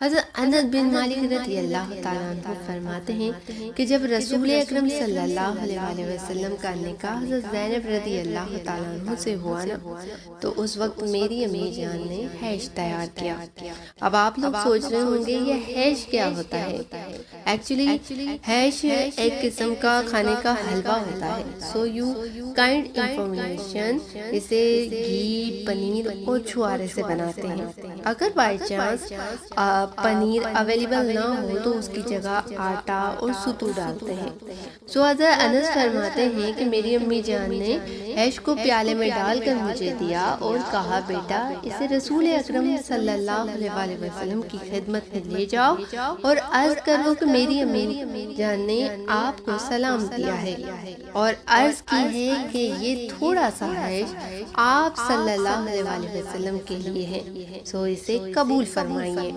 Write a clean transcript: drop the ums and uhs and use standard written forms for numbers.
حضرت انس بن مالک رضی اللہ تعالیٰ عنہ فرماتے ہیں کہ جب رسول اکرم صلی اللہ علیہ وآلہ وسلم کا نکاح حضرت زینب رضی اللہ تعالیٰ عنہ سے ہوا نا، تو اس وقت میری امی جان نے حیش تیار کیا۔ اب آپ لوگ سوچ رہے ہوں گے یہ حیش کیا ہوتا ہے؟ ایکچولی حیش ایک قسم کا کھانے کا حلوہ ہوتا ہے۔ سو یو کائنڈ انفارمیشن اسے گھی، پنیر اور چھوارے سے بناتے ہیں۔ اگر بائی چانس پنیر اویلیبل نہ ہو تو اس کی جگہ آٹا اور ستو ڈالتے ہیں۔ سو حضرت انس فرماتے ہیں کہ میری امی جان نے حیش کو پیالے میں ڈال کر مجھے دیا اور کہا، بیٹا اسے رسول اکرم صلی اللہ علیہ وآلہ وسلم کی خدمت میں لے جاؤ اور عرض کرو کہ میری امی جان نے آپ کو سلام کیا ہے اور عرض کی ہے کہ یہ تھوڑا سا حیش آپ صلی اللہ علیہ وآلہ وسلم کے لیے ہے، سو اسے قبول فرمائیے۔